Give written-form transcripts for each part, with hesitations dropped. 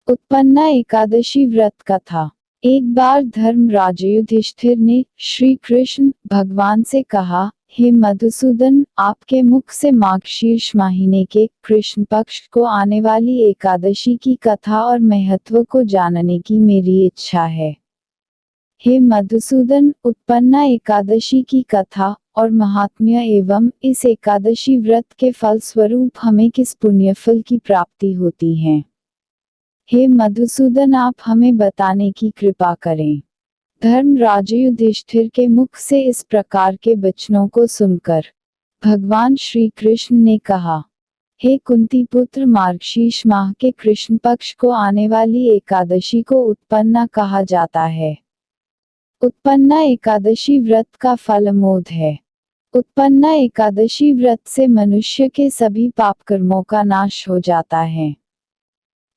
उत्पन्ना एकादशी व्रत कथा। एक बार धर्मराज युधिष्ठिर ने श्री कृष्ण भगवान से कहा, हे मधुसूदन, आपके मुख से मार्गशीर्ष महीने के कृष्ण पक्ष को आने वाली एकादशी की कथा और महत्व को जानने की मेरी इच्छा है। हे मधुसूदन, उत्पन्ना एकादशी की कथा और महात्म्य एवं इस एकादशी व्रत के फल स्वरूप हमें किस पुण्यफल की प्राप्ति होती है। हे मधुसूदन, आप हमें बताने की कृपा करें। धर्मराज युधिष्ठिर के मुख से इस प्रकार के वचनों को सुनकर भगवान श्री कृष्ण ने कहा, हे कुंती पुत्र, मार्गशीर्ष माह के कृष्ण पक्ष को आने वाली एकादशी को उत्पन्ना कहा जाता है। उत्पन्ना एकादशी व्रत का फल अमोघ है। उत्पन्ना एकादशी व्रत से मनुष्य के सभी पाप कर्मों का नाश हो जाता है।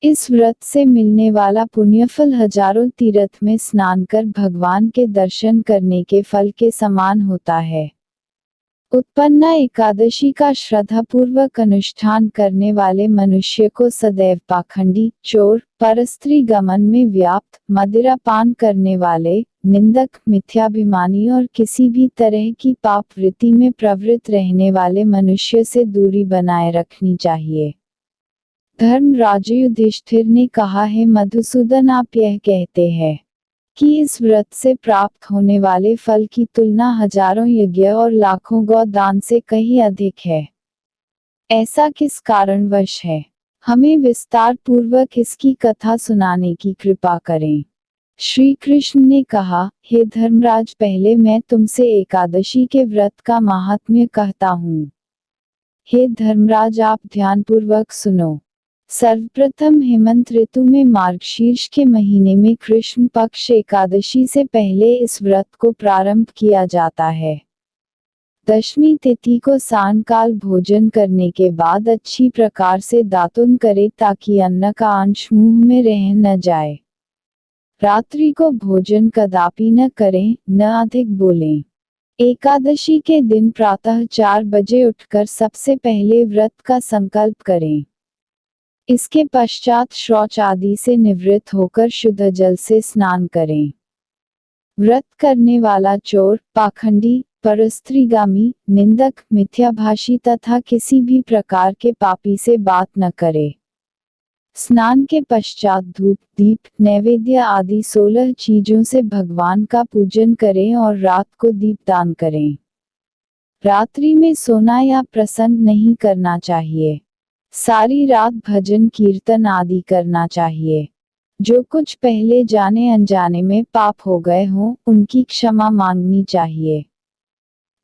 इस व्रत से मिलने वाला पुण्यफल हजारों तीर्थ में स्नान कर भगवान के दर्शन करने के फल के समान होता है। उत्पन्ना एकादशी का श्रद्धापूर्वक अनुष्ठान करने वाले मनुष्य को सदैव पाखंडी, चोर, परस्त्री गमन में व्याप्त, मदिरा पान करने वाले, निंदक, मिथ्याभिमानी और किसी भी तरह की पाप वृत्ति में प्रवृत्त रहने वाले मनुष्य से दूरी बनाए रखनी चाहिए। धर्मराज युधिष्ठिर ने कहा, है मधुसूदन, आप यह कहते हैं कि इस व्रत से प्राप्त होने वाले फल की तुलना हजारों यज्ञ और लाखों गौ दान से कहीं अधिक है। ऐसा किस कारणवश है? हमें विस्तार पूर्वक इसकी कथा सुनाने की कृपा करें। श्री कृष्ण ने कहा, हे धर्मराज, पहले मैं तुमसे एकादशी के व्रत का महात्म्य कहता हूँ। हे धर्मराज, आप ध्यानपूर्वक सुनो। सर्वप्रथम हेमंत ऋतु में मार्गशीर्ष के महीने में कृष्ण पक्ष एकादशी से पहले इस व्रत को प्रारंभ किया जाता है। दशमी तिथि को सायंकाल भोजन करने के बाद अच्छी प्रकार से दातुन करें ताकि अन्न का अंश मुंह में रह न जाए। रात्रि को भोजन कदापि न करें, न अधिक बोलें। एकादशी के दिन प्रातः 4 बजे उठकर सबसे पहले व्रत का संकल्प करें। इसके पश्चात शौच आदि से निवृत्त होकर शुद्ध जल से स्नान करें। व्रत करने वाला चोर, पाखंडी, परस्त्रीगामी, निंदक, मिथ्याभाषी तथा किसी भी प्रकार के पापी से बात न करे। स्नान के पश्चात धूप, दीप, नैवेद्य आदि 16 चीजों से भगवान का पूजन करें और रात को दीपदान करें। रात्रि में सोना या प्रसंग नहीं करना चाहिए। सारी रात भजन कीर्तन आदि करना चाहिए। जो कुछ पहले जाने अनजाने में पाप हो गए हों, उनकी क्षमा मांगनी चाहिए।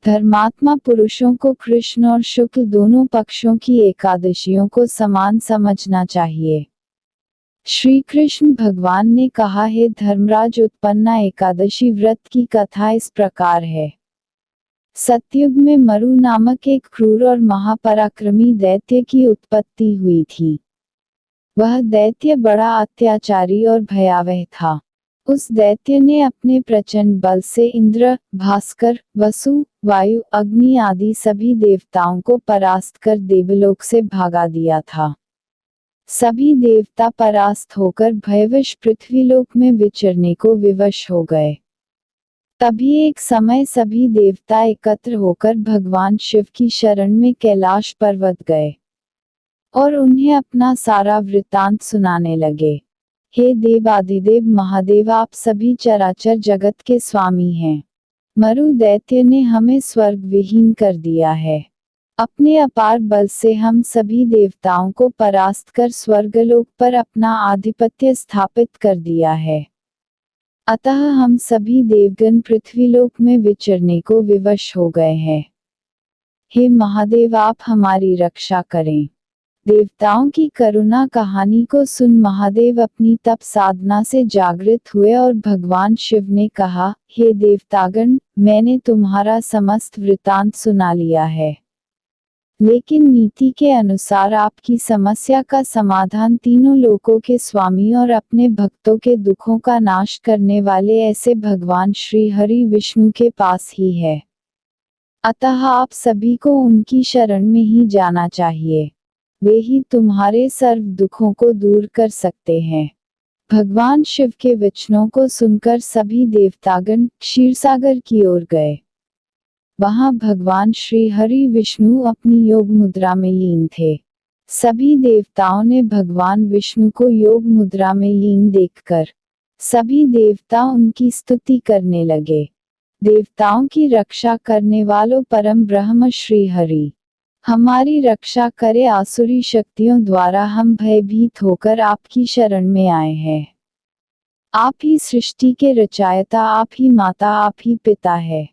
धर्मात्मा पुरुषों को कृष्ण और शुक्ल दोनों पक्षों की एकादशियों को समान समझना चाहिए। श्री कृष्ण भगवान ने कहा, है धर्मराज, उत्पन्ना एकादशी व्रत की कथा इस प्रकार है। सतयुग में मरु नामक एक क्रूर और महापराक्रमी दैत्य की उत्पत्ति हुई थी। वह दैत्य बड़ा अत्याचारी और भयावह था। उस दैत्य ने अपने प्रचंड बल से इंद्र, भास्कर, वसु, वायु, अग्नि आदि सभी देवताओं को परास्त कर देवलोक से भगा दिया था। सभी देवता परास्त होकर भयवश पृथ्वीलोक में विचरने को विवश हो गए। तभी एक समय सभी देवता एकत्र होकर भगवान शिव की शरण में कैलाश पर्वत गए और उन्हें अपना सारा वृत्तांत सुनाने लगे। हे देवाधिदेव महादेव, आप सभी चराचर जगत के स्वामी हैं। मरु दैत्य ने हमें स्वर्ग विहीन कर दिया है। अपने अपार बल से हम सभी देवताओं को परास्त कर स्वर्गलोक पर अपना आधिपत्य स्थापित कर दिया है। अतः हम सभी देवगण पृथ्वीलोक में विचरने को विवश हो गए हैं। हे महादेव, आप हमारी रक्षा करें। देवताओं की करुणा कहानी को सुन महादेव अपनी तप साधना से जागृत हुए और भगवान शिव ने कहा, हे देवतागण, मैंने तुम्हारा समस्त वृत्तांत सुना लिया है। लेकिन नीति के अनुसार आपकी समस्या का समाधान तीनों लोकों के स्वामी और अपने भक्तों के दुखों का नाश करने वाले ऐसे भगवान श्री हरि विष्णु के पास ही है। अतः आप सभी को उनकी शरण में ही जाना चाहिए। वे ही तुम्हारे सर्व दुखों को दूर कर सकते हैं। भगवान शिव के वचनों को सुनकर सभी देवतागण क्षीरसागर की ओर गए। वहां भगवान श्री हरि विष्णु अपनी योग मुद्रा में लीन थे। सभी देवताओं ने भगवान विष्णु को योग मुद्रा में लीन देखकर सभी देवता उनकी स्तुति करने लगे। देवताओं की रक्षा करने वालों परम ब्रह्म श्री हरि, हमारी रक्षा करे, आसुरी शक्तियों द्वारा हम भयभीत होकर आपकी शरण में आए हैं। आप ही सृष्टि के रचयिता, आप ही माता, आप ही पिता है।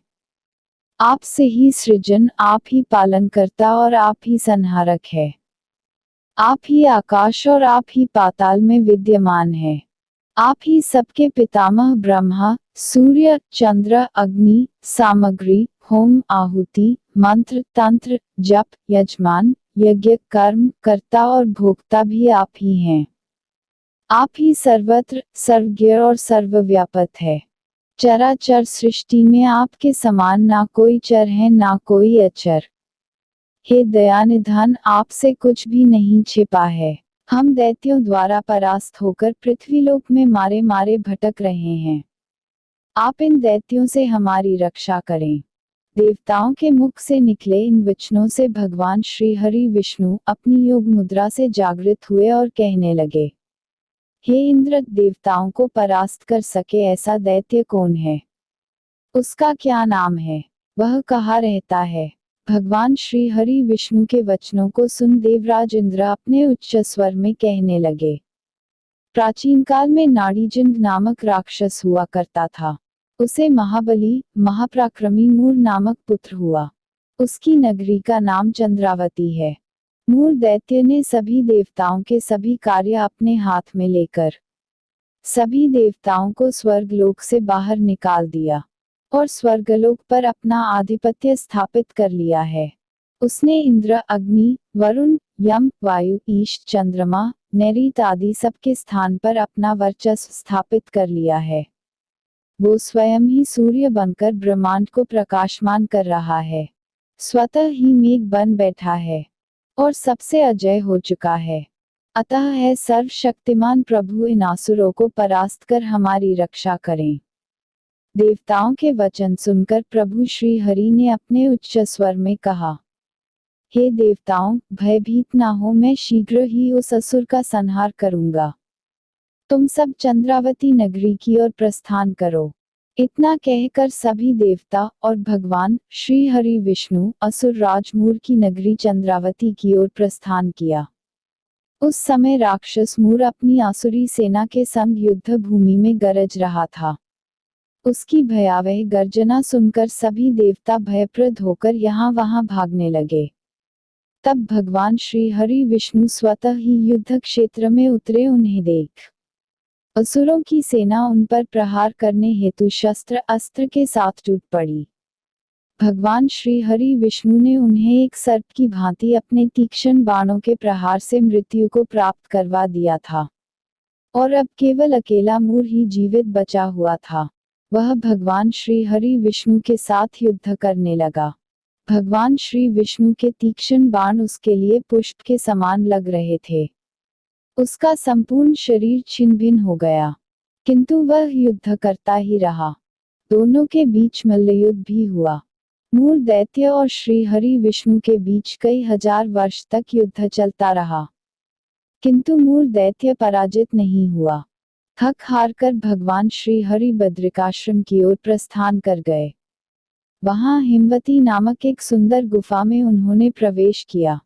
आप से ही सृजन, आप ही पालन करता और आप ही संहारक है। आप ही आकाश और आप ही पाताल में विद्यमान है। आप ही सबके पितामह ब्रह्मा, सूर्य, चंद्र, अग्नि, सामग्री, होम, आहुति, मंत्र, तंत्र, जप, यजमान, यज्ञ, कर्म, कर्ता और भोक्ता भी आप ही हैं। आप ही सर्वत्र सर्वज्ञ और सर्वव्यापक है। चराचर सृष्टि में आपके समान ना कोई चर है ना कोई अचर। हे दयानिधान, आपसे कुछ भी नहीं छिपा है। हम दैत्यों द्वारा परास्त होकर पृथ्वीलोक में मारे मारे भटक रहे हैं। आप इन दैत्यों से हमारी रक्षा करें। देवताओं के मुख से निकले इन वचनों से भगवान श्री हरि विष्णु अपनी योग मुद्रा से जागृत हुए और कहने लगे, हे इंद्र, देवताओं को परास्त कर सके ऐसा दैत्य कौन है? उसका क्या नाम है? वह कहाँ रहता है? भगवान श्री हरि विष्णु के वचनों को सुन देवराज इंद्र अपने उच्च स्वर में कहने लगे, प्राचीन काल में नाड़ीजंग नामक राक्षस हुआ करता था। उसे महाबली महापराक्रमी मूर नामक पुत्र हुआ। उसकी नगरी का नाम चंद्रावती है। मूर दैत्य ने सभी देवताओं के सभी कार्य अपने हाथ में लेकर सभी देवताओं को स्वर्गलोक से बाहर निकाल दिया और स्वर्गलोक पर अपना आधिपत्य स्थापित कर लिया है। उसने इंद्र, अग्नि, वरुण, यम, वायु, ईश, चंद्रमा, नैऋत आदि सबके स्थान पर अपना वर्चस्व स्थापित कर लिया है। वो स्वयं ही सूर्य बनकर ब्रह्मांड को प्रकाशमान कर रहा है। स्वतः ही मेघ बन बैठा है और सबसे अजय हो चुका है। अतः है सर्वशक्तिमान प्रभु, इन आसुरों को परास्त कर हमारी रक्षा करें। देवताओं के वचन सुनकर प्रभु श्री हरि ने अपने उच्च स्वर में कहा, हे देवताओं, भयभीत ना हो, मैं शीघ्र ही उस असुर का संहार करूंगा। तुम सब चंद्रावती नगरी की ओर प्रस्थान करो। इतना कहकर सभी देवता और भगवान श्री हरि विष्णु असुर राज मूर की नगरी चंद्रावती की ओर प्रस्थान किया। उस समय राक्षस मूर अपनी आसुरी सेना के संग युद्ध भूमि में गरज रहा था। उसकी भयावह गर्जना सुनकर सभी देवता भयप्रद होकर यहाँ वहां भागने लगे। तब भगवान श्री हरि विष्णु स्वतः ही युद्ध क्षेत्र में उतरे। उन्हें देख असुरों की सेना उन पर प्रहार करने हेतु शस्त्र अस्त्र के साथ टूट पड़ी। भगवान श्री हरि विष्णु ने उन्हें एक सर्प की भांति अपने तीक्ष्ण बाणों के प्रहार से मृत्यु को प्राप्त करवा दिया था और अब केवल अकेला मूर ही जीवित बचा हुआ था। वह भगवान श्री हरि विष्णु के साथ युद्ध करने लगा। भगवान श्री विष्णु के तीक्ष्ण बाण उसके लिए पुष्प के समान लग रहे थे। उसका संपूर्ण शरीर छिन्न भिन्न हो गया, किंतु वह युद्ध करता ही रहा। दोनों के बीच मल्लयुद्ध भी हुआ। मूर दैत्य और श्री हरि विष्णु के बीच कई हजार वर्ष तक युद्ध चलता रहा, किंतु मूर दैत्य पराजित नहीं हुआ। थक हार कर भगवान श्री हरि बद्रिकाश्रम की ओर प्रस्थान कर गए। वहां हिमवती नामक एक सुंदर गुफा में उन्होंने प्रवेश किया।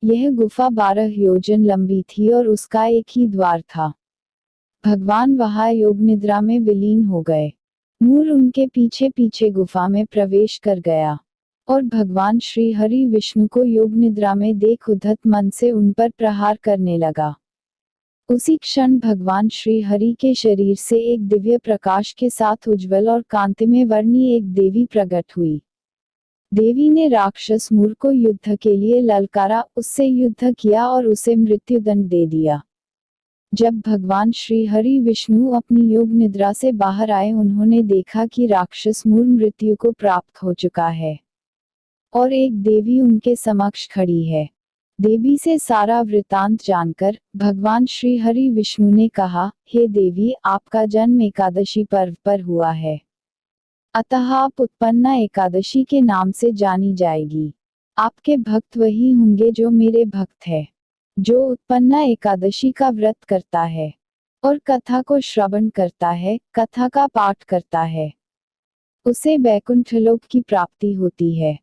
यह गुफा 12 योजन लंबी थी और उसका एक ही द्वार था। भगवान वहां योग निद्रा में विलीन हो गए। मूर उनके पीछे पीछे गुफा में प्रवेश कर गया और भगवान श्री हरि विष्णु को योग निद्रा में देख उद्धत मन से उन पर प्रहार करने लगा। उसी क्षण भगवान श्री हरि के शरीर से एक दिव्य प्रकाश के साथ उज्ज्वल और कांतिमय वर्णी एक देवी प्रकट हुई। देवी ने राक्षस मूर को युद्ध के लिए ललकारा, उससे युद्ध किया और उसे मृत्युदंड दे दिया। जब भगवान श्री हरि विष्णु अपनी योग निद्रा से बाहर आए, उन्होंने देखा कि राक्षस मूर मृत्यु को प्राप्त हो चुका है और एक देवी उनके समक्ष खड़ी है। देवी से सारा वृतांत जानकर भगवान श्री हरि विष्णु ने कहा, हे देवी, आपका जन्म एकादशी पर्व पर हुआ है, अतः आप उत्पन्ना एकादशी के नाम से जानी जाएगी। आपके भक्त वही होंगे जो मेरे भक्त है। जो उत्पन्ना एकादशी का व्रत करता है और कथा को श्रवण करता है, कथा का पाठ करता है, उसे वैकुंठ लोक की प्राप्ति होती है।